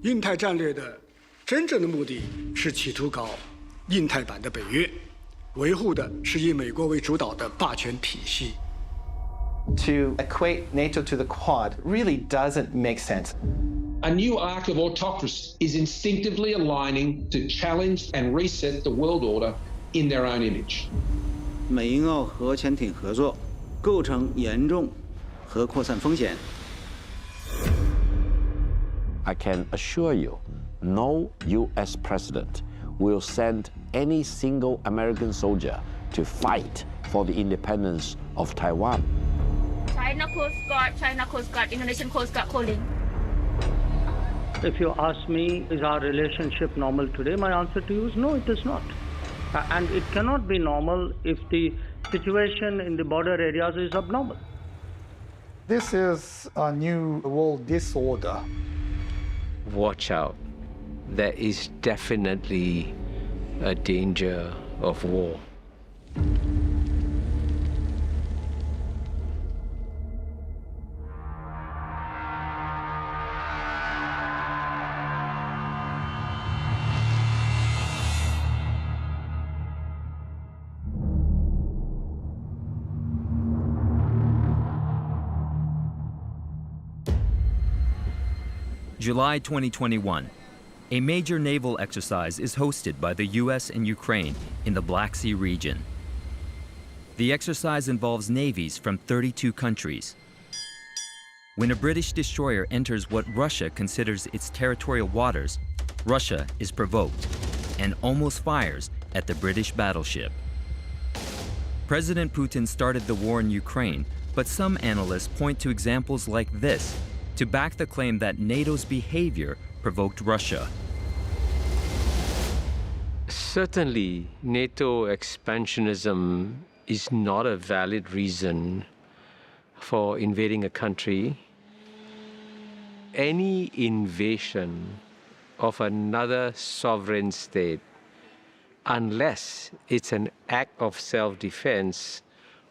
印太战略的真正的目的是企图搞印太版的北约，维护的是以美国为主导的霸权体系。To equate NATO to the Quad really doesn't make sense. A new arc of autocracy is instinctively aligning to challenge and reset the world order in their own image. 美英澳核潜艇合作构成严重核扩散风险。I can assure you, no U.S. president will send any single American soldier to fight for the independence of Taiwan. China Coast Guard, Indonesian Coast Guard calling. If you ask me, is our relationship normal today? My answer to you is no, it is not. And it cannot be normal if the situation in the border areas is abnormal. This is a new world disorder. Watch out. There is definitely a danger of war. July 2021. A major naval exercise is hosted by the U.S. and Ukraine in the Black Sea region. The exercise involves navies from 32 countries. When a British destroyer enters what Russia considers its territorial waters, Russia is provoked and almost fires at the British battleship. President Putin started the war in Ukraine, but some analysts point to examples like this to back the claim that NATO's behavior provoked Russia. Certainly, NATO expansionism is not a valid reason for invading a country. Any invasion of another sovereign state, unless it's an act of self-defense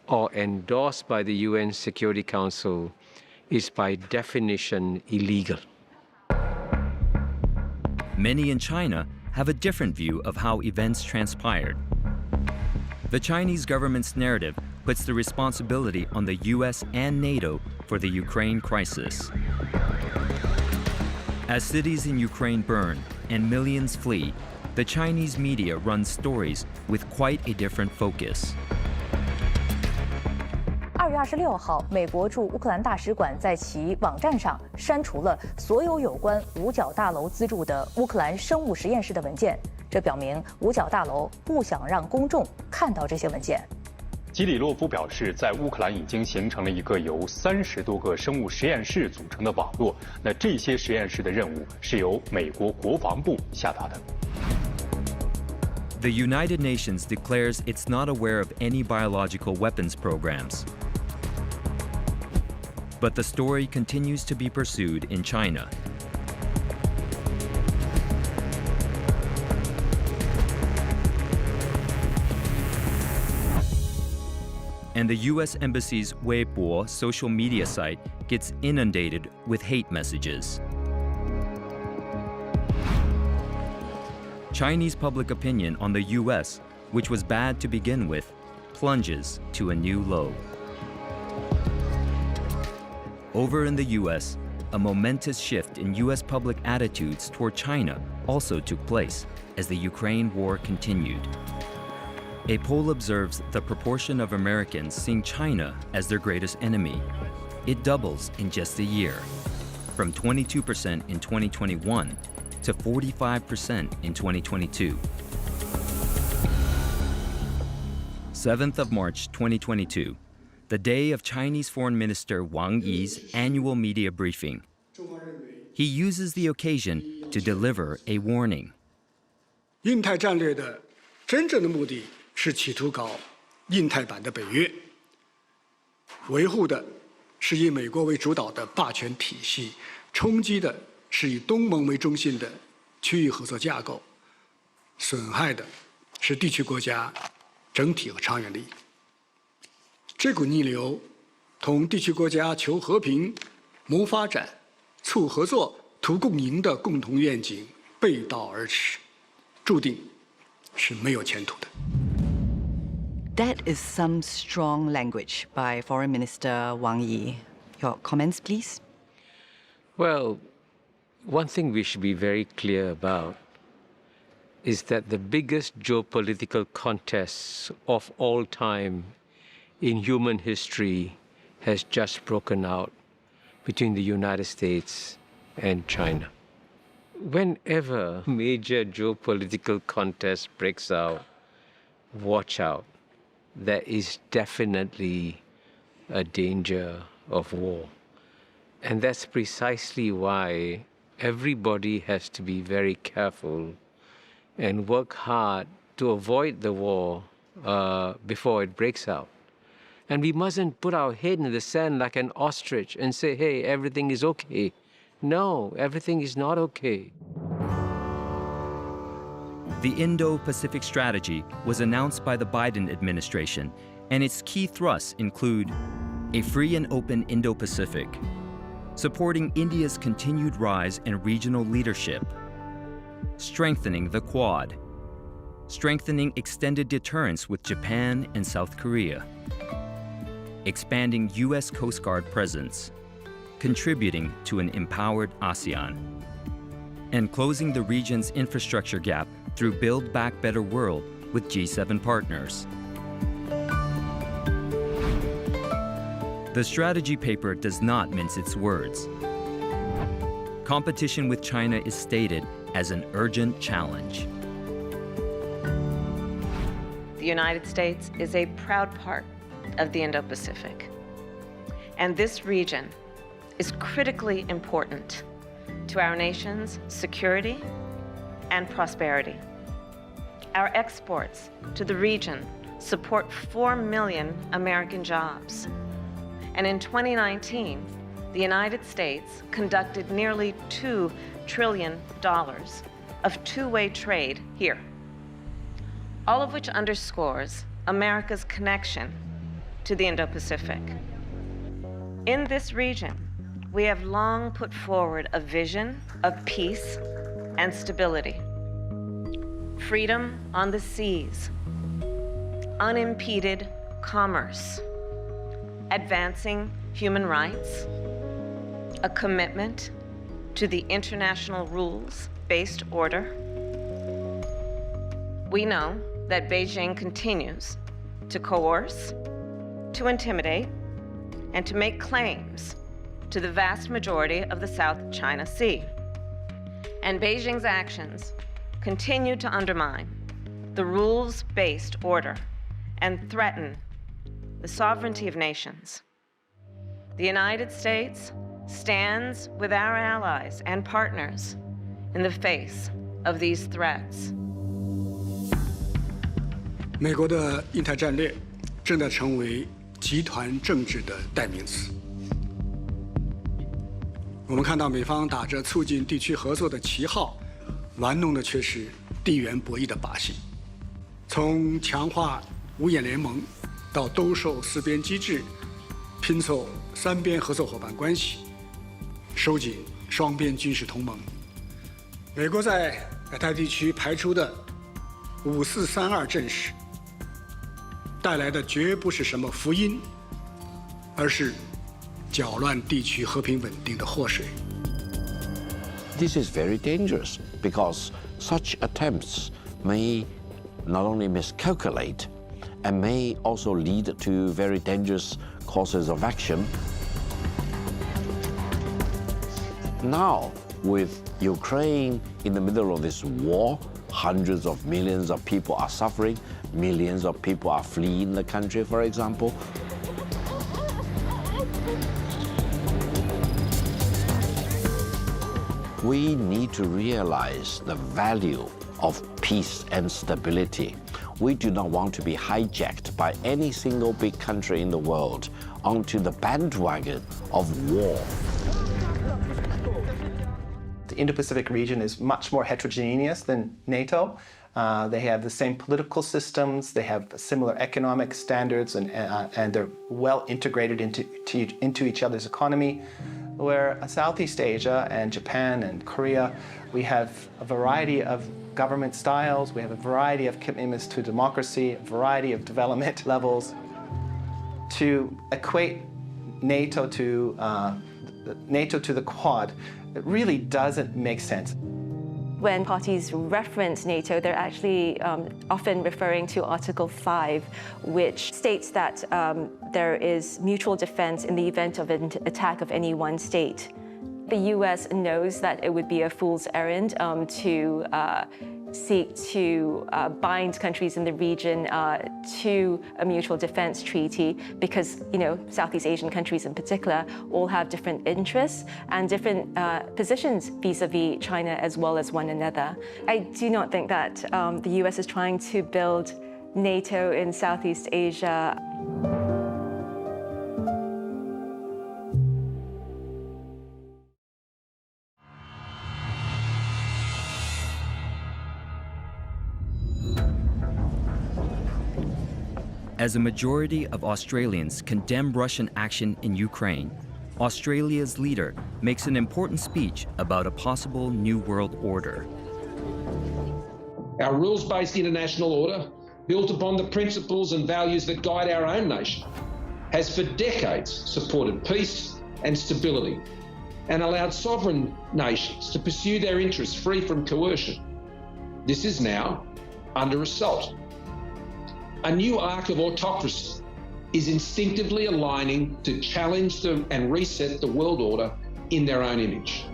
or endorsed by the UN Security Council, is by definition illegal. Many in China have a different view of how events transpired. The Chinese government's narrative puts the responsibility on the US and NATO for the Ukraine crisis. As cities in Ukraine burn and millions flee, the Chinese media runs stories with quite a different focus. 2月26号，美国驻乌克兰大使馆在其网站上删除了所有有关五角大楼资助的乌克兰生物实验室的文件。这表明五角大楼不想让公众看到这些文件。基里洛夫表示，在乌克兰已经形成了一个由30多个生物实验室组成的网络。那这些实验室的任务是由美国国防部下达的。 The United Nations declares it's not aware of any biological weapons programs. But the story continues to be pursued in China. And the U.S. Embassy's Weibo social media site gets inundated with hate messages. Chinese public opinion on the U.S., which was bad to begin with, plunges to a new low. Over in the U.S., a momentous shift in U.S. public attitudes toward China also took place as the Ukraine war continued. A poll observes the proportion of Americans seeing China as their greatest enemy. It doubles in just a year, from 22% in 2021 to 45% in 2022. 7th of March 2022, the day of Chinese Foreign Minister Wang Yi's annual media briefing. He uses the occasion to deliver a warning. 印太战略的真正的目的是企图搞印太版的北约，维护的是以美国为主导的霸权体系，冲击的是以东盟为中心的区域合作架构，损害的是地区国家整体和长远利益。这股逆流同地区国家求和平、谋发展、促合作图共赢的共同愿景背道而驰，注定是没有前途的。That is some strong language by Foreign Minister Wang Yi. Your comments, please? Well, one thing we should be very clear about is that the biggest geopolitical contests of all time in human history has just broken out between the United States and China. Whenever major geopolitical contest breaks out, watch out. There is definitely a danger of war. And that's precisely why everybody has to be very careful and work hard to avoid the war before it breaks out. And we mustn't put our head in the sand like an ostrich and say, hey, everything is okay. No, everything is not okay. The Indo-Pacific Strategy was announced by the Biden administration, and its key thrusts include a free and open Indo-Pacific, supporting India's continued rise in regional leadership, strengthening the Quad, strengthening extended deterrence with Japan and South Korea, expanding U.S. Coast Guard presence, contributing to an empowered ASEAN, and closing the region's infrastructure gap through Build Back Better World with G7 partners. The strategy paper does not mince its words. Competition with China is stated as an urgent challenge. The United States is a proud part of the Indo-Pacific, and this region is critically important to our nation's security and prosperity. Our exports to the region support 4 million American jobs. And in 2019, the United States conducted nearly $2 trillion of two-way trade here, all of which underscores America's connection to the Indo-Pacific. In this region, we have long put forward a vision of peace and stability, freedom on the seas, unimpeded commerce, advancing human rights, a commitment to the international rules-based order. We know that Beijing continues to coerce, to intimidate, and to make claims to the vast majority of the South China Sea. And Beijing's actions continue to undermine the rules-based order and threaten the sovereignty of nations. The United States stands with our allies and partners in the face of these threats. 美国的印太战略正在成为集团政治的代名词。我们看到美方打着促进地区合作的旗号，玩弄的却是地缘博弈的把戏。从强化五眼联盟到兜售四边机制，拼凑三边合作伙伴关系，收紧双边军事同盟。美国在亚太地区排出的5432阵势，带来的绝不是什么福音，而是搅乱地区和平稳定的祸水。This is very dangerous because such attempts may not only miscalculate and may also lead to very dangerous courses of action. Now, with Ukraine in the middle of this war, hundreds of millions of people are suffering, millions of people are fleeing the country, for example. We need to realize the value of peace and stability. We do not want to be hijacked by any single big country in the world onto the bandwagon of war. The Indo-Pacific region is much more heterogeneous than NATO. They have the same political systems, they have similar economic standards, and they're well integrated into each other's economy. where Southeast Asia and Japan and Korea, we have a variety of government styles, we have a variety of commitments to democracy, a variety of development levels. To equate NATO to the Quad, it really doesn't make sense. When parties reference NATO, they're actually often referring to Article 5, which states that there is mutual defense in the event of an attack of any one state. The US knows that it would be a fool's errand to seek to bind countries in the region to a mutual defense treaty because, Southeast Asian countries in particular all have different interests and different positions vis-a-vis China as well as one another. I do not think that the US is trying to build NATO in Southeast Asia. As a majority of Australians condemn Russian action in Ukraine, Australia's leader makes an important speech about a possible new world order. Our rules-based international order, built upon the principles and values that guide our own nation, has for decades supported peace and stability and allowed sovereign nations to pursue their interests free from coercion. This is now under assault. A new arc of autocracy is instinctively aligning to challenge and reset the world order in their own image.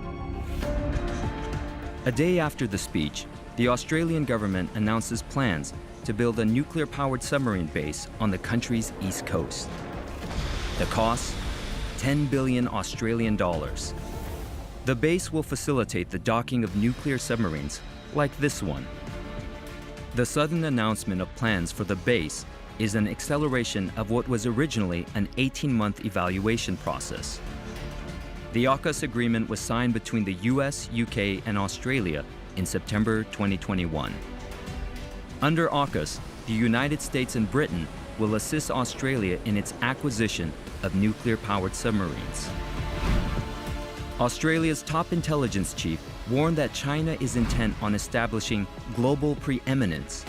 A day after the speech, the Australian government announces plans to build a nuclear-powered submarine base on the country's east coast. The cost? 10 billion Australian dollars. The base will facilitate the docking of nuclear submarines like this one. The sudden announcement of plans for the base is an acceleration of what was originally an 18-month evaluation process. The AUKUS agreement was signed between the US, UK, and Australia in September 2021. Under AUKUS, the United States and Britain will assist Australia in its acquisition of nuclear-powered submarines. Australia's top intelligence chief warned that China is intent on establishing global preeminence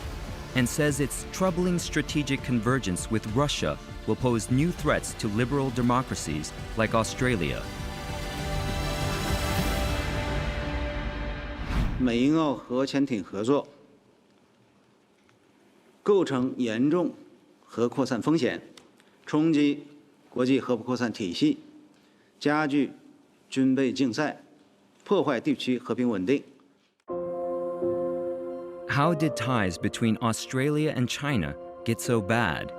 and says its troubling strategic convergence with Russia will pose new threats to liberal democracies like Australia. 美英澳核潜艇合作构成严重核扩散风险，冲击国际核不扩散体系，加剧军备竞赛，破坏地区和平稳定。 How did ties between Australia and China get so bad?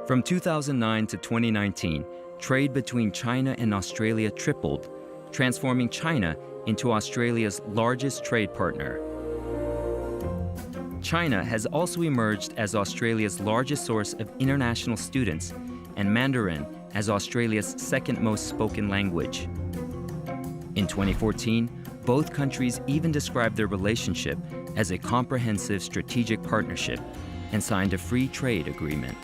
From 2009 to 2019, trade between China and Australia tripled, transforming China into Australia's largest trade partner. China has also emerged as Australia's largest source of international students, and Mandarin as Australia's second most spoken language. In 2014, both countries even described their relationship as a comprehensive strategic partnership and signed a free trade agreement.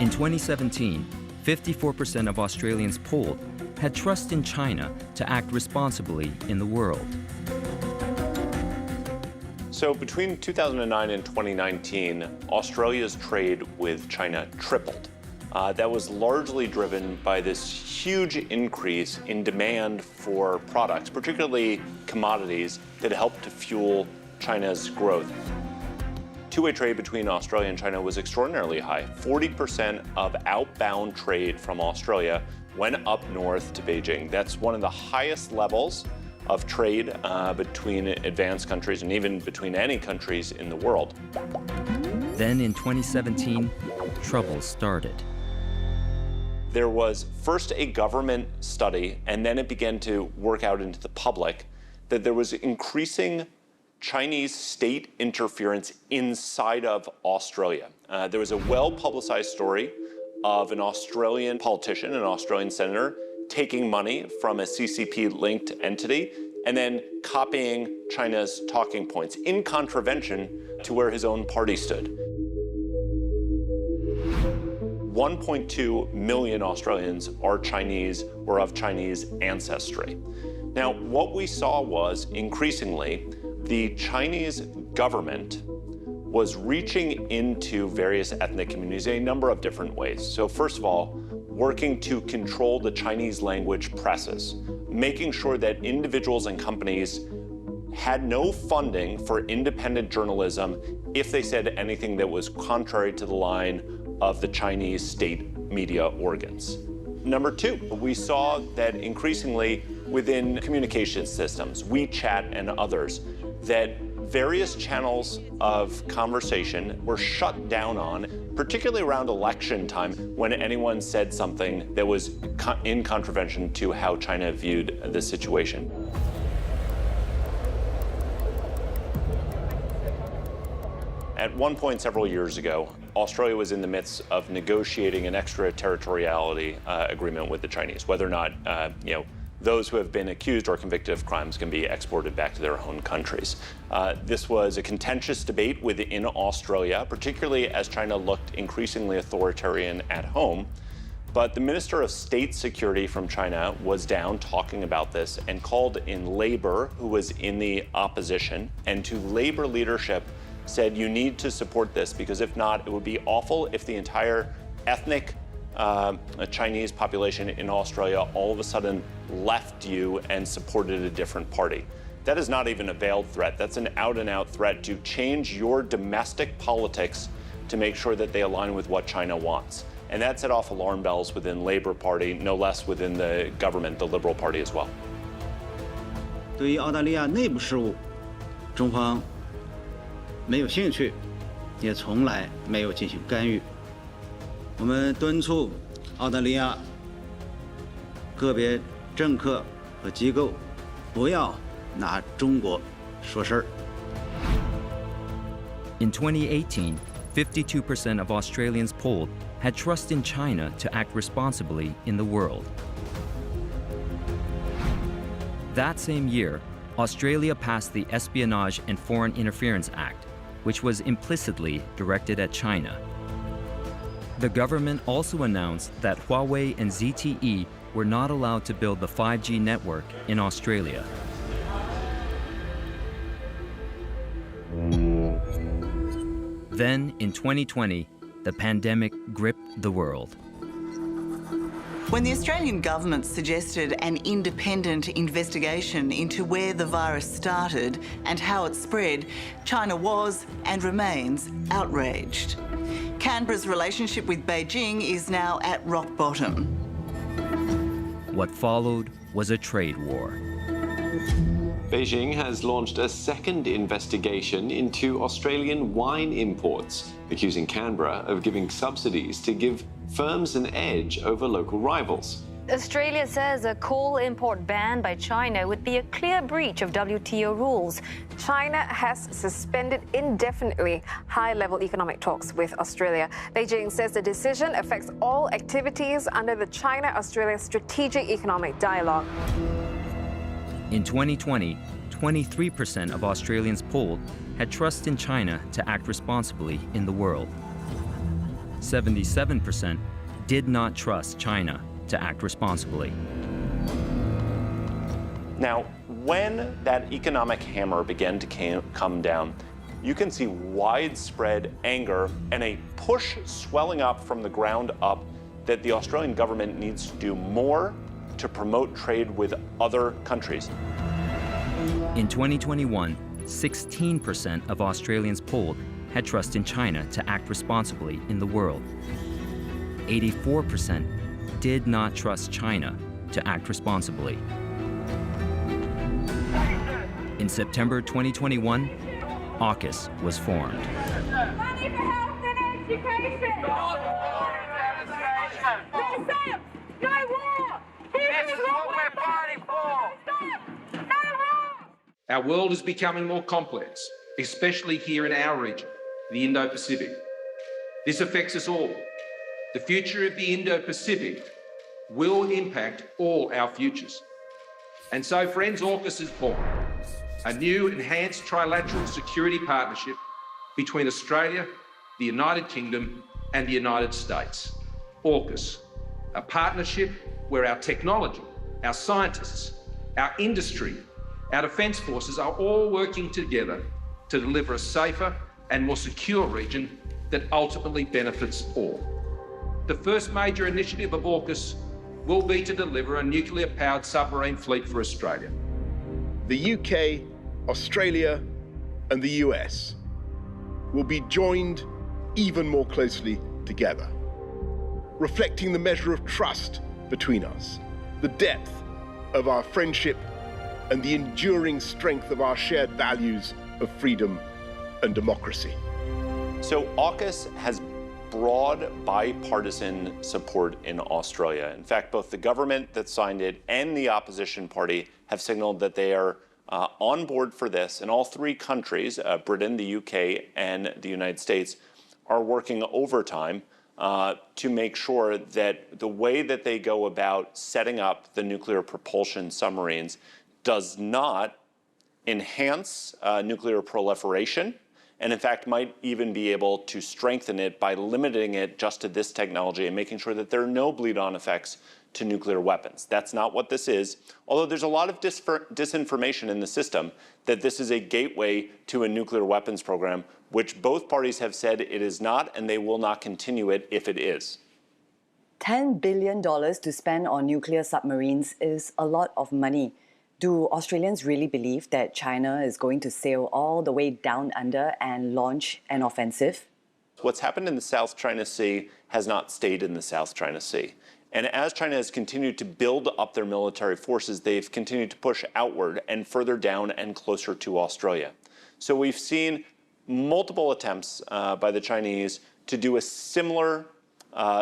In 2017, 54% of Australians polled had trust in China to act responsibly in the world. So between 2009 and 2019, Australia's trade with China tripled. That was largely driven by this huge increase in demand for products, particularly commodities, that helped to fuel China's growth. Two-way trade between Australia and China was extraordinarily high. 40% of outbound trade from Australia went up north to Beijing. That's one of the highest levels of trade between advanced countries and even between any countries in the world. Then in 2017, trouble started. There was first a government study, and then it began to work out into the public that there was increasing Chinese state interference inside of Australia. There was a well-publicized story of an Australian politician, an Australian senator, taking money from a CCP-linked entity and then copying China's talking points in contravention to where his own party stood. 1.2 million Australians are Chinese or of Chinese ancestry. Now, what we saw was increasingly the Chinese government was reaching into various ethnic communities in a number of different ways. So first of all, working to control the Chinese language presses, making sure that individuals and companies had no funding for independent journalism if they said anything that was contrary to the line of the Chinese state media organs. Number two, we saw that increasingly within communication systems, WeChat and others, that various channels of conversation were shut down on, particularly around election time, when anyone said something that was in contravention to how China viewed the situation. At one point several years ago, Australia was in the midst of negotiating an extraterritoriality agreement with the Chinese, whether or not those who have been accused or convicted of crimes can be exported back to their own countries. This was a contentious debate within Australia, particularly as China looked increasingly authoritarian at home. But the Minister of State Security from China was down talking about this and called in Labor, who was in the opposition, and to Labor leadership said, you need to support this, because if not, it would be awful if the entire ethnic Chinese population in Australia all of a sudden left you and supported a different party. That is not even a veiled threat. That's an out-and-out threat to change your domestic politics to make sure that they align with what China wants. And that set off alarm bells within Labor Party, no less within the government, the Liberal Party as well. 对于澳大利亚内部事务，中方没有兴趣，也从来没有进行干预。我们敦促澳大利亚个别政客和机构不要拿中国说事儿。In 2018, 52% of Australians polled had trust in China to act responsibly in the world. That same year, Australia passed the Espionage and Foreign Interference Act, which was implicitly directed at China. The government also announced that Huawei and ZTE were not allowed to build the 5G network in Australia. Then, in 2020, the pandemic gripped the world. When the Australian government suggested an independent investigation into where the virus started and how it spread, China was and remains outraged. Canberra's relationship with Beijing is now at rock bottom. What followed was a trade war. Beijing has launched a second investigation into Australian wine imports, accusing Canberra of giving subsidies to give firms an edge over local rivals. Australia says a coal import ban by China would be a clear breach of WTO rules. China has suspended indefinitely high-level economic talks with Australia. Beijing says the decision affects all activities under the China-Australia Strategic Economic Dialogue. In 2020, 23% of Australians polled had trust in China to act responsibly in the world. 77% did not trust China to act responsibly. Now, when that economic hammer began to come down, you can see widespread anger and a push swelling up from the ground up that the Australian government needs to do more to promote trade with other countries. In 2021, 16% of Australians polled had trust in China to act responsibly in the world. 84% did not trust China to act responsibly. In September 2021, AUKUS was formed. Money for health and education! No war! This is what we're fighting for! No war! Our world is becoming more complex, especially here in our region, the Indo-Pacific. This affects us all. The future of the Indo-Pacific will impact all our futures. And so, friends, AUKUS is born, a new enhanced trilateral security partnership between Australia, the United Kingdom and the United States. AUKUS, a partnership where our technology, our scientists, our industry, our defence forces are all working together to deliver a safer and more secure region that ultimately benefits all. The first major initiative of AUKUS will be to deliver a nuclear-powered submarine fleet for Australia. The UK, Australia and the US will be joined even more closely together, reflecting the measure of trust between us, the depth of our friendship and the enduring strength of our shared values of freedom and democracy. So AUKUS has broad bipartisan support in Australia. In fact, both the government that signed it and the opposition party have signaled that they are on board for this. And all three countries, Britain, the UK, and the United States, are working overtime to make sure that the way that they go about setting up the nuclear propulsion submarines does not enhance nuclear proliferation, and in fact might even be able to strengthen it by limiting it just to this technology and making sure that there are no bleed-on effects to nuclear weapons. That's not what this is, although there's a lot of disinformation in the system that this is a gateway to a nuclear weapons program, which both parties have said it is not, and they will not continue it if it is. $10 billion to spend on nuclear submarines is a lot of money. Do Australians really believe that China is going to sail all the way down under and launch an offensive? What's happened in the South China Sea has not stayed in the South China Sea. And as China has continued to build up their military forces, they've continued to push outward and further down and closer to Australia. So we've seen multiple attempts by the Chinese to do a similar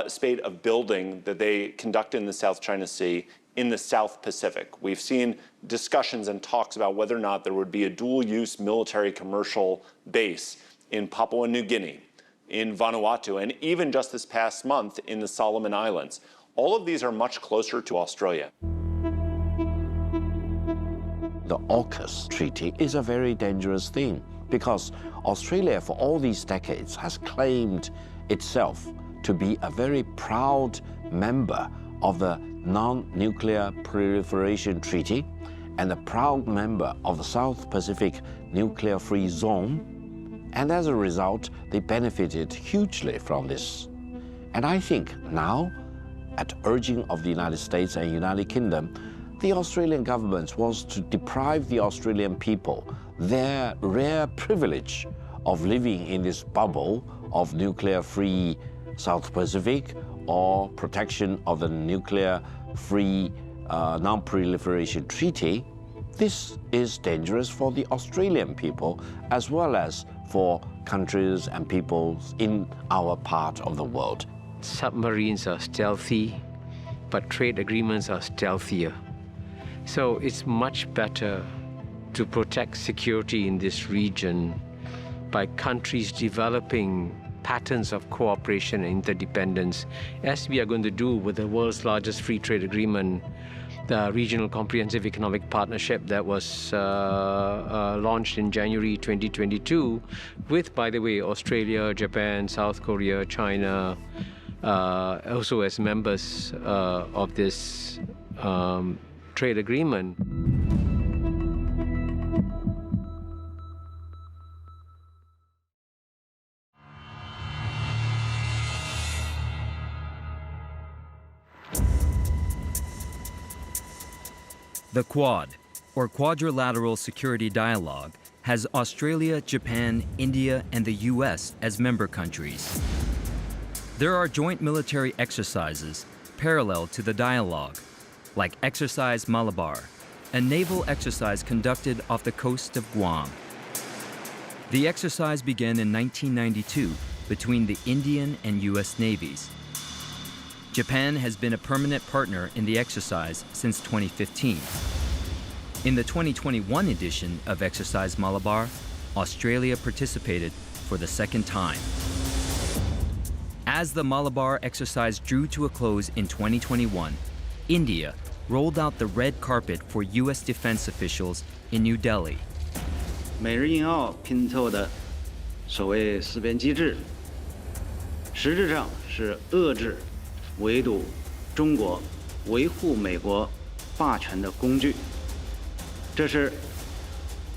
spate of building that they conduct in the South China Sea in the South Pacific. We've seen discussions and talks about whether or not there would be a dual-use military commercial base in Papua New Guinea, in Vanuatu, and even just this past month in the Solomon Islands. All of these are much closer to Australia. The AUKUS treaty is a very dangerous thing because Australia for all these decades has claimed itself to be a very proud member of the Non-Nuclear Proliferation Treaty and a proud member of the South Pacific Nuclear-Free Zone. And as a result, they benefited hugely from this. And I think now, at urging of the United States and United Kingdom, the Australian government wants to deprive the Australian people their rare privilege of living in this bubble of nuclear-free South Pacific or protection of the nuclear-free non-proliferation treaty. This is dangerous for the Australian people as well as for countries and peoples in our part of the world. Submarines are stealthy, but trade agreements are stealthier. So it's much better to protect security in this region by countries developing patterns of cooperation and interdependence, as we are going to do with the world's largest free trade agreement, the Regional Comprehensive Economic Partnership that was launched in January 2022 with, by the way, Australia, Japan, South Korea, China, also as members of this trade agreement. The Quad, or Quadrilateral Security Dialogue, has Australia, Japan, India, and the US as member countries. There are joint military exercises parallel to the dialogue, like Exercise Malabar, a naval exercise conducted off the coast of Guam. The exercise began in 1992 between the Indian and US navies. Japan has been a permanent partner in the exercise since 2015. In the 2021 edition of Exercise Malabar, Australia participated for the second time. As the Malabar exercise drew to a close in 2021, India rolled out the red carpet for U.S. defense officials in New Delhi. 美日印澳拼凑的所谓识别机制，实质上是遏制、围堵中国、维护美国霸权的工具。这是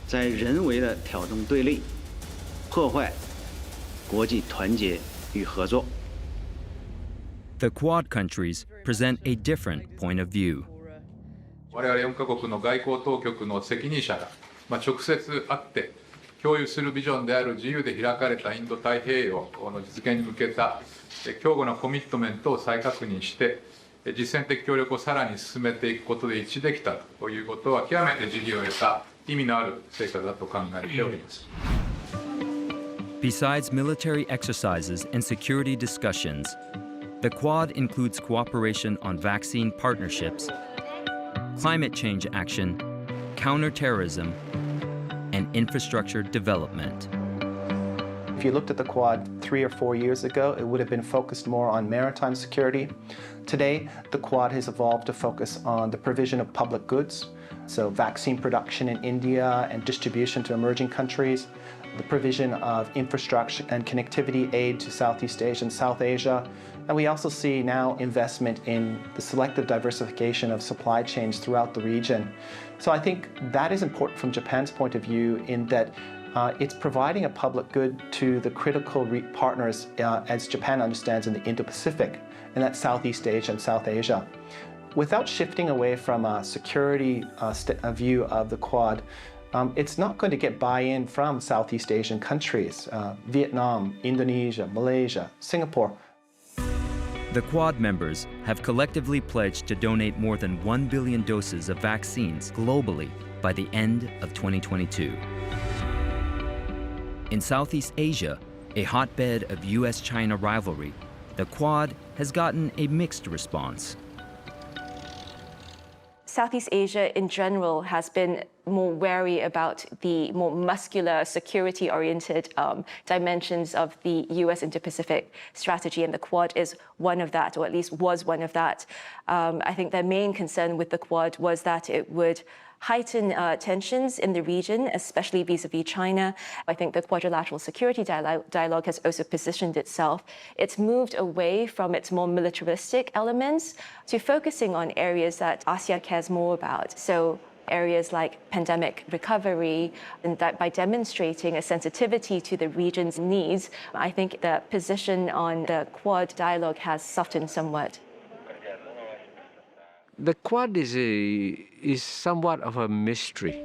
在人为的挑动对立，破坏国际团結與合作。 The Quad countries present a different point of view. 我々4カ国の外交当局の責任者が、直接会って共有するビジョンである自由で開かれたインド太平洋の実現に向けた強固なコミットメントを再確認して、実践的協力をさらに進めていくことで一致できたということは極めて時宜を得た意味のある成果だと考えております。 Besides military exercises and security discussions, the Quad includes cooperation on vaccine partnerships, climate change action, counterterrorism, and infrastructure development. If you looked at the Quad 3 or 4 years ago, it would have been focused more on maritime security. Today, the Quad has evolved to focus on the provision of public goods, so vaccine production in India and distribution to emerging countries, the provision of infrastructure and connectivity aid to Southeast Asia and South Asia. And we also see now investment in the selective diversification of supply chains throughout the region. So I think that is important from Japan's point of view in that it's providing a public good to the critical partners, as Japan understands, in the Indo-Pacific, and that's Southeast Asia and South Asia. Without shifting away from a security view of the Quad, it's not going to get buy-in from Southeast Asian countries, Vietnam, Indonesia, Malaysia, Singapore. The Quad members have collectively pledged to donate more than 1 billion doses of vaccines globally by the end of 2022. In Southeast Asia, a hotbed of US-China rivalry, the Quad has gotten a mixed response. Southeast Asia in general has been more wary about the more muscular, security-oriented dimensions of the US Indo-Pacific strategy, and the Quad is one of that, or at least was one of that. I think their main concern with the Quad was that it would heighten tensions in the region, especially vis-a-vis China. I think the quadrilateral security dialogue has also positioned itself. It's moved away from its more militaristic elements to focusing on areas that ASEAN cares more about. So areas like pandemic recovery, and that by demonstrating a sensitivity to the region's needs, I think the position on the Quad dialogue has softened somewhat. The Quad is somewhat of a mystery.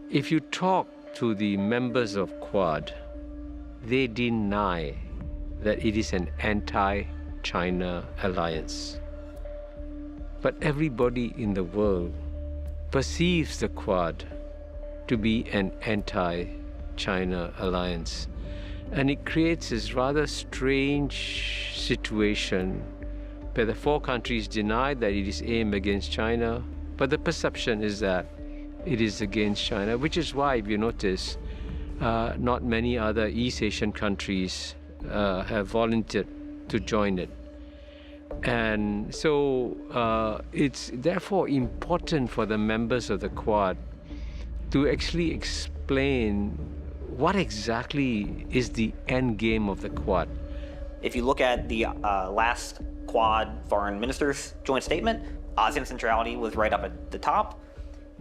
If you talk to the members of Quad, they deny that it is an anti-China alliance. But everybody in the world perceives the Quad to be an anti-China alliance. And it creates this rather strange situation where the four countries deny that it is aimed against China, but the perception is that it is against China, which is why, if you notice, not many other East Asian countries have volunteered to join it. And so it's therefore important for the members of the Quad to actually explain what exactly is the end game of the Quad. If you look at the last Quad foreign ministers' joint statement, ASEAN centrality was right up at the top.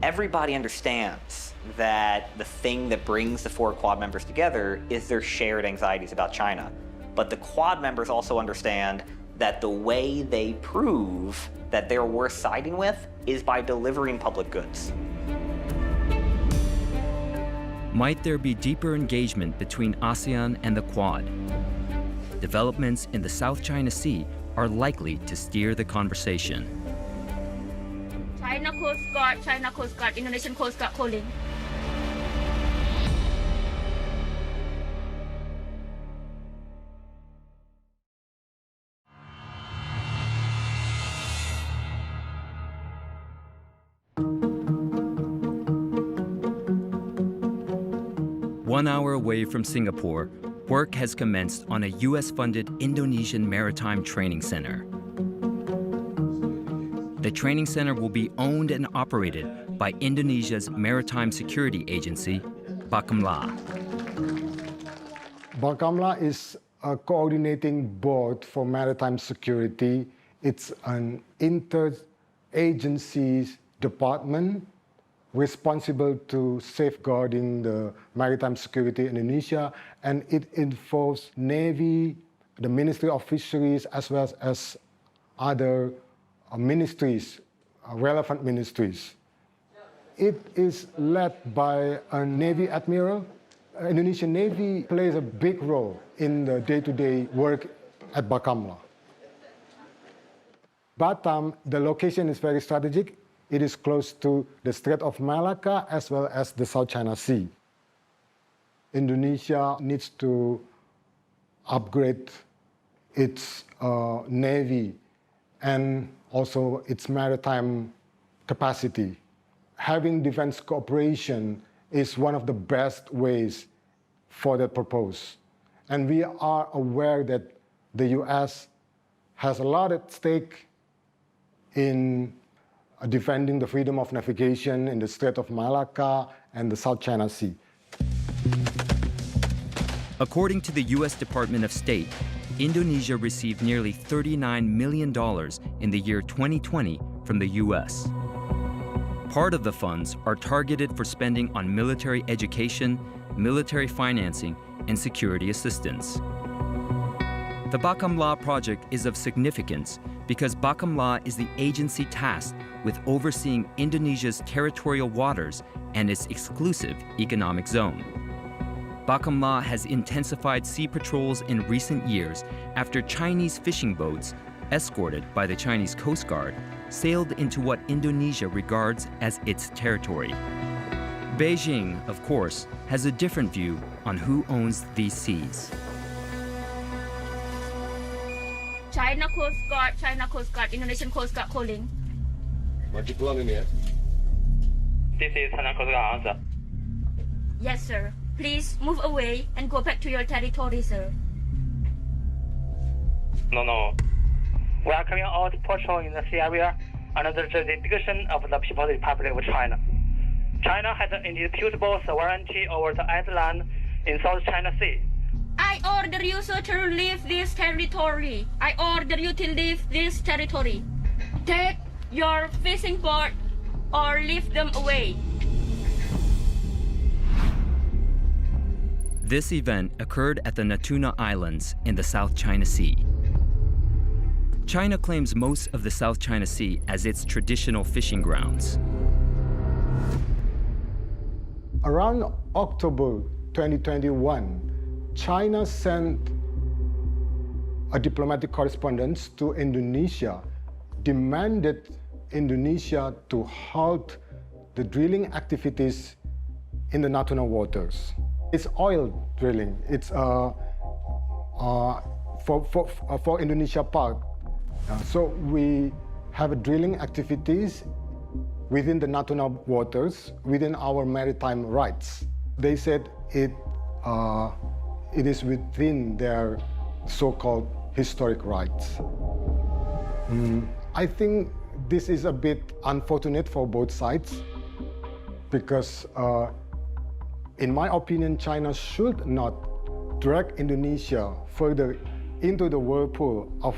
Everybody understands that the thing that brings the four Quad members together is their shared anxieties about China. But the Quad members also understand that the way they prove that they're worth siding with is by delivering public goods. Might there be deeper engagement between ASEAN and the Quad? Developments in the South China Sea are likely to steer the conversation. China Coast Guard, Indonesian Coast Guard calling. One hour away from Singapore, work has commenced on a US-funded Indonesian maritime training center. The training center will be owned and operated by Indonesia's maritime security agency, Bakamla. Bakamla is a coordinating board for maritime security. It's an inter-agency department responsible to safeguarding the maritime security in Indonesia, and it involves Navy, the Ministry of Fisheries, as well as other ministries, relevant ministries. It is led by a Navy admiral. Indonesian Navy plays a big role in the day-to-day work at Bakamla. Batam, the location is very strategic. It is close to the Strait of Malacca as well as the South China Sea. Indonesia needs to upgrade its Navy and also its maritime capacity. Having defense cooperation is one of the best ways for that purpose. And we are aware that the US has a lot at stake in defending the freedom of navigation in the Strait of Malacca and the South China Sea. According to the U.S. Department of State, Indonesia received nearly $39 million in the year 2020 from the U.S. Part of the funds are targeted for spending on military education, military financing, and security assistance. The Bakamla project is of significance because Bakamla is the agency tasked with overseeing Indonesia's territorial waters and its exclusive economic zone. Bakamla has intensified sea patrols in recent years after Chinese fishing boats, escorted by the Chinese Coast Guard, sailed into what Indonesia regards as its territory. Beijing, of course, has a different view on who owns these seas. China Coast Guard, Indonesian Coast Guard calling. Maju pulang ini ya. This is China Coast Guard answer. Yes, sir. Please move away and go back to your territory, sir. No. We are carrying out patrol in the sea area under the jurisdiction of the People's Republic of China. China has an indisputable sovereignty over the island in South China Sea. I order you, sir, to leave this territory. I order you to leave this territory. Take your fishing boat or leave them away. This event occurred at the Natuna Islands in the South China Sea. China claims most of the South China Sea as its traditional fishing grounds. Around October 2021, China sent a diplomatic correspondence to Indonesia, demanded Indonesia to halt the drilling activities in the Natuna waters. It's oil drilling. It's for Indonesia part. So we have drilling activities within the Natuna waters, within our maritime rights. They said it is within their so-called historic rights. I think this is a bit unfortunate for both sides because in my opinion, China should not drag Indonesia further into the whirlpool of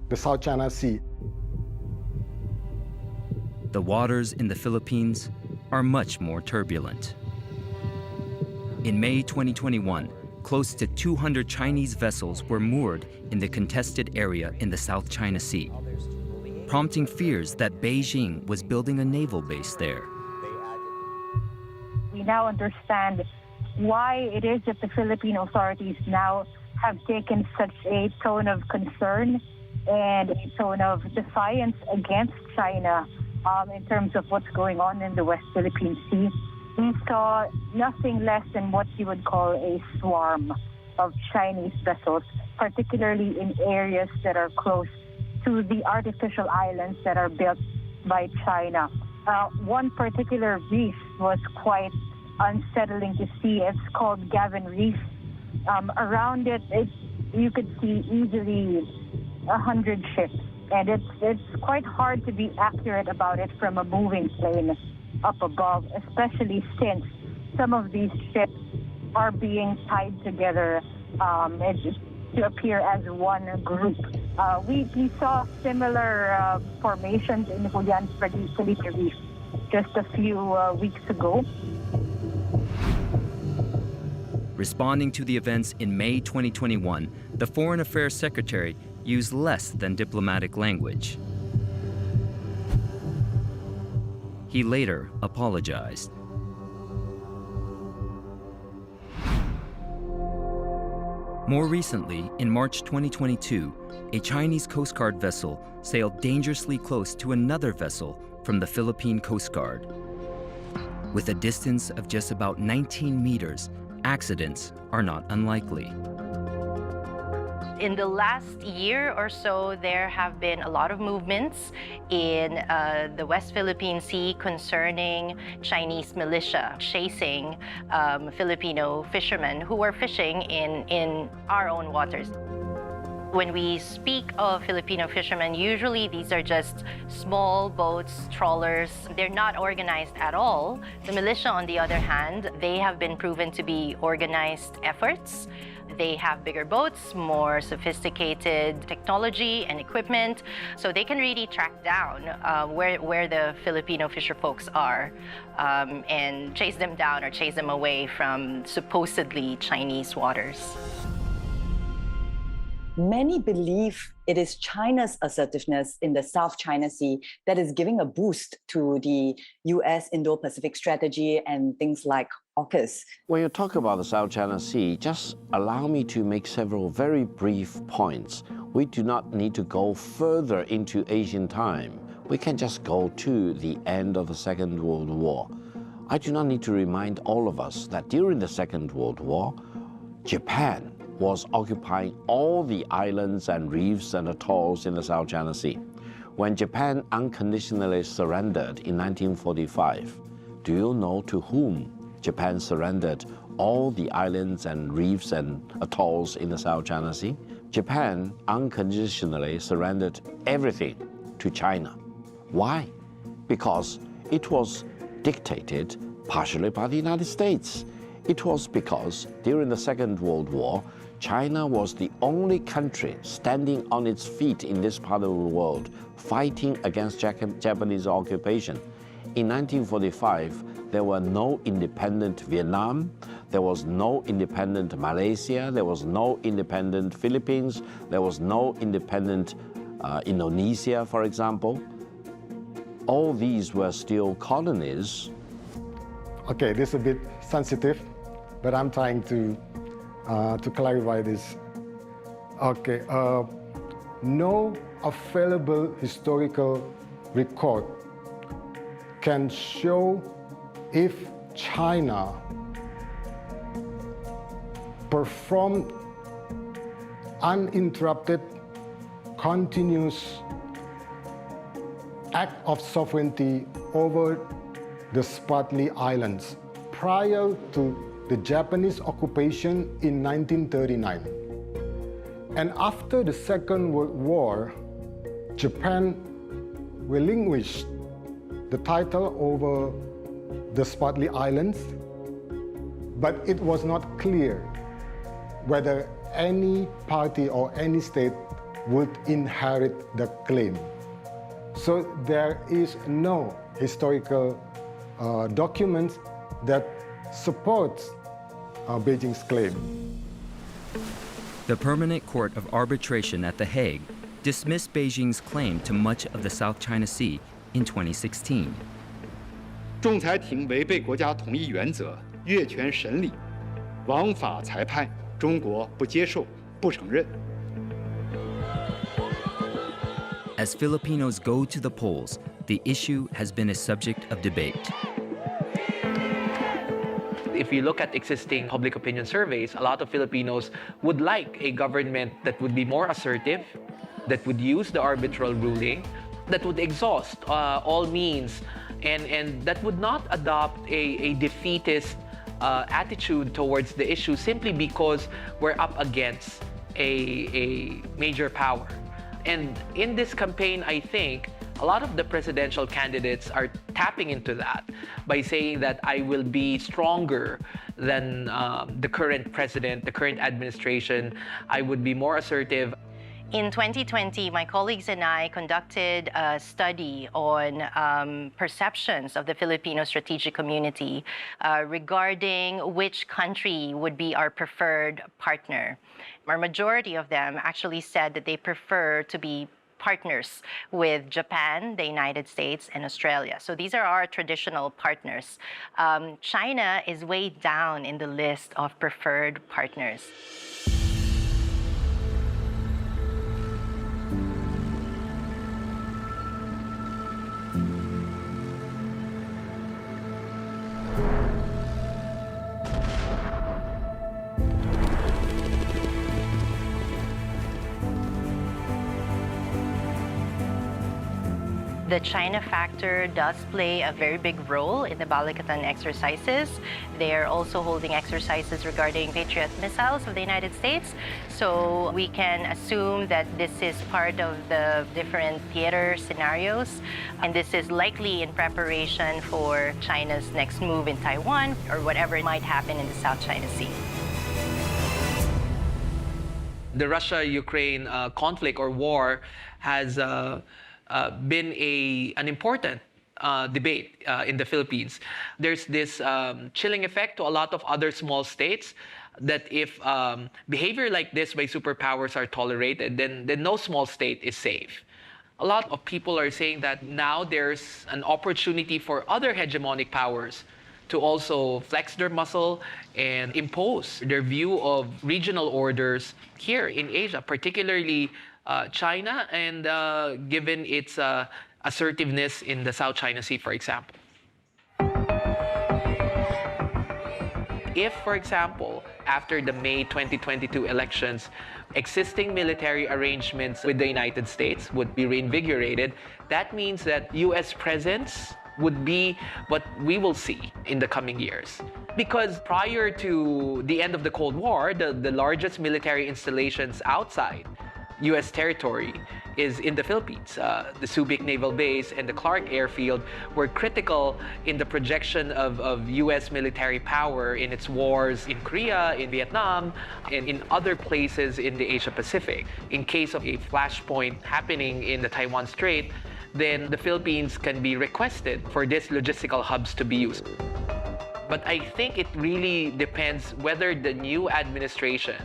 the South China Sea. The waters in the Philippines are much more turbulent. In May 2021, close to 200 Chinese vessels were moored in the contested area in the South China Sea, prompting fears that Beijing was building a naval base there. We now understand why it is that the Philippine authorities now have taken such a tone of concern and a tone of defiance against China in terms of what's going on in the West Philippine Sea. We saw nothing less than what you would call a swarm of Chinese vessels, particularly in areas that are close to the artificial islands that are built by China. One particular reef was quite unsettling to see. It's called Gavin Reef. Around it, you could see easily 100 ships And it's quite hard to be accurate about it from a moving plane up above, especially since some of these ships are being tied together to appear as one group. We saw similar formations in Julian Felipe Reef just a few weeks ago. Responding to the events in May 2021, the Foreign Affairs Secretary used less than diplomatic language. He later apologized. More recently, in March 2022, a Chinese Coast Guard vessel sailed dangerously close to another vessel from the Philippine Coast Guard. With a distance of just about 19 meters, accidents are not unlikely. In the last year or so, there have been a lot of movements in the West Philippine Sea concerning Chinese militia chasing Filipino fishermen who were fishing in our own waters. When we speak of Filipino fishermen, usually these are just small boats, trawlers. They're not organized at all. The militia, on the other hand, they have been proven to be organized efforts. They have bigger boats, more sophisticated technology and equipment, so they can really track down where the Filipino fisher folks are and chase them down or chase them away from supposedly Chinese waters. Many believe it is China's assertiveness in the South China Sea that is giving a boost to the US Indo-Pacific strategy and things like AUKUS. When you talk about the South China Sea, just allow me to make several very brief points. We do not need to go further into ancient time. We can just go to the end of the Second World War. I do not need to remind all of us that during the Second World War, Japan was occupying all the islands and reefs and atolls in the South China Sea. When Japan unconditionally surrendered in 1945, do you know to whom Japan surrendered all the islands and reefs and atolls in the South China Sea? Japan unconditionally surrendered everything to China. Why? Because it was dictated partially by the United States. It was because during the Second World War, China was the only country standing on its feet in this part of the world, fighting against Japanese occupation. In 1945, there were no independent Vietnam, there was no independent Malaysia, there was no independent Philippines, there was no independent Indonesia, for example. All these were still colonies. Okay, this is a bit sensitive, but I'm trying to clarify this. Okay, no available historical record can show if China performed uninterrupted, continuous act of sovereignty over the Spratly Islands prior to the Japanese occupation in 1939. And after the Second World War, Japan relinquished the title over the Spratly Islands, but it was not clear whether any party or any state would inherit the claim. So there is no historical documents that supports Beijing's claim. The Permanent Court of Arbitration at The Hague dismissed Beijing's claim to much of the South China Sea in 2016. 仲裁庭违背国家统一原则，越权审理，枉法裁判，中国不接受，不承认。 As Filipinos go to the polls, the issue has been a subject of debate. If you look at existing public opinion surveys, a lot of Filipinos would like a government that would be more assertive, that would use the arbitral ruling, that would exhaust all means, and that would not adopt a defeatist attitude towards the issue simply because we're up against a major power. And in this campaign, I think a lot of the presidential candidates are tapping into that by saying that I will be stronger than the current president, the current administration. I would be more assertive. In 2020, my colleagues and I conducted a study on perceptions of the Filipino strategic community regarding which country would be our preferred partner. Our majority of them actually said that they prefer to be partners with Japan, the United States, and Australia. So these are our traditional partners. China is way down in the list of preferred partners. The China factor does play a very big role in the Balikatan exercises. They are also holding exercises regarding Patriot missiles of the United States. So we can assume that this is part of the different theater scenarios. And this is likely in preparation for China's next move in Taiwan or whatever might happen in the South China Sea. The Russia-Ukraine conflict or war has been an important debate in the Philippines. There's this chilling effect to a lot of other small states that if behavior like this by superpowers are tolerated, then no small state is safe. A lot of people are saying that now there's an opportunity for other hegemonic powers to also flex their muscle and impose their view of regional orders here in Asia, particularly China, and given its assertiveness in the South China Sea, for example. If, for example, after the May 2022 elections, existing military arrangements with the United States would be reinvigorated, that means that U.S. presence would be what we will see in the coming years. Because prior to the end of the Cold War, the largest military installations outside U.S. territory is in the Philippines. The Subic Naval Base and the Clark Airfield were critical in the projection of U.S. military power in its wars in Korea, in Vietnam, and in other places in the Asia Pacific. In case of a flashpoint happening in the Taiwan Strait, then the Philippines can be requested for these logistical hubs to be used. But I think it really depends whether the new administration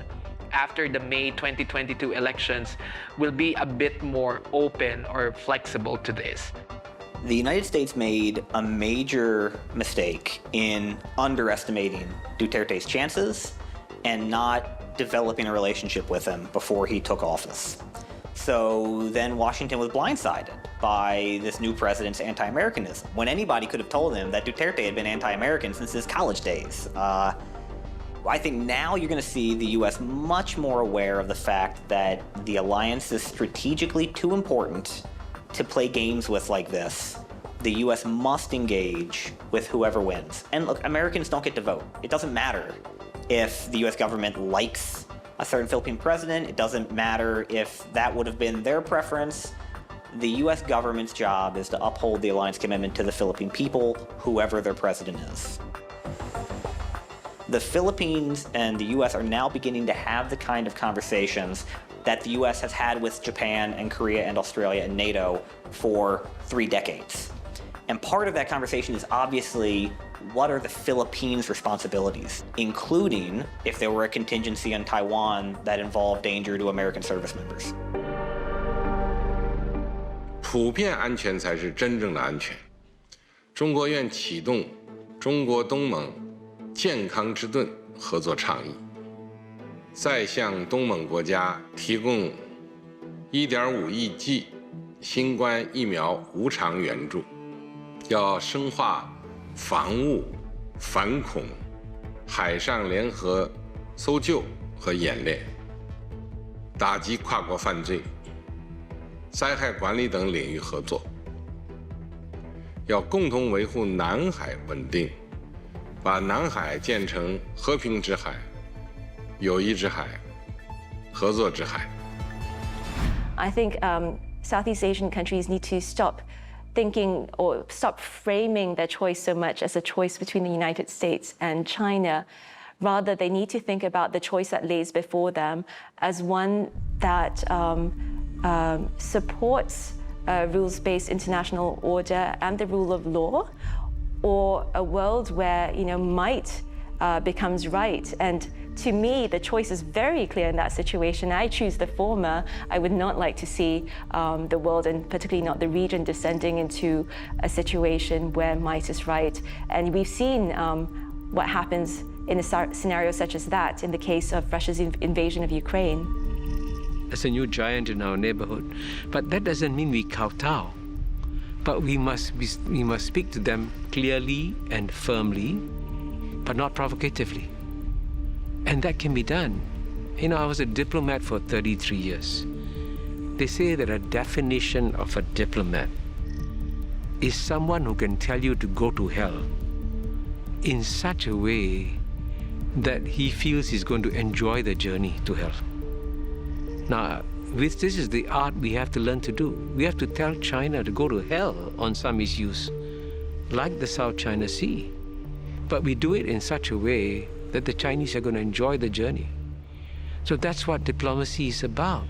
after the May 2022 elections will be a bit more open or flexible to this. The United States made a major mistake in underestimating Duterte's chances and not developing a relationship with him before he took office. So then Washington was blindsided by this new president's anti-Americanism, when anybody could have told him that Duterte had been anti-American since his college days. I think now you're going to see the U.S. much more aware of the fact that the alliance is strategically too important to play games with like this. The U.S. must engage with whoever wins. And look, Americans don't get to vote. It doesn't matter if the U.S. government likes a certain Philippine president. It doesn't matter if that would have been their preference. The U.S. government's job is to uphold the alliance commitment to the Philippine people, whoever their president is. The Philippines and the U.S. are now beginning to have the kind of conversations that the U.S. has had with Japan and Korea and Australia and NATO for 3 decades. And part of that conversation is obviously what are the Philippines' responsibilities, including if there were a contingency on Taiwan that involved danger to American service members. 普遍安全才是真正的安全。中国愿启动中国东盟健康之盾合作倡议，再向东盟国家提供1.5亿剂新冠疫苗无偿援助，要深化防务、反恐、海上联合搜救和演练，打击跨国犯罪、灾害管理等领域合作，要共同维护南海稳定。 把南海建成和平之海、友谊之海、合作之海。I think Southeast Asian countries need to stop thinking or stop framing their choice so much as a choice between the United States and China. Rather, they need to think about the choice that lays before them as one that supports rules-based international order and the rule of law, or a world where might becomes right. And to me, the choice is very clear in that situation. I choose the former. I would not like to see the world, and particularly not the region, descending into a situation where might is right. And we've seen what happens in a scenario such as that in the case of Russia's invasion of Ukraine. There's a new giant in our neighborhood, but that doesn't mean we kowtow. But we must speak to them clearly and firmly, but not provocatively. And that can be done. I was a diplomat for 33 years. They say that a definition of a diplomat is someone who can tell you to go to hell in such a way that he feels he's going to enjoy the journey to hell. Now, this is the art we have to learn to do. We have to tell China to go to hell on some issues, like the South China Sea. But we do it in such a way that the Chinese are going to enjoy the journey. So that's what diplomacy is about.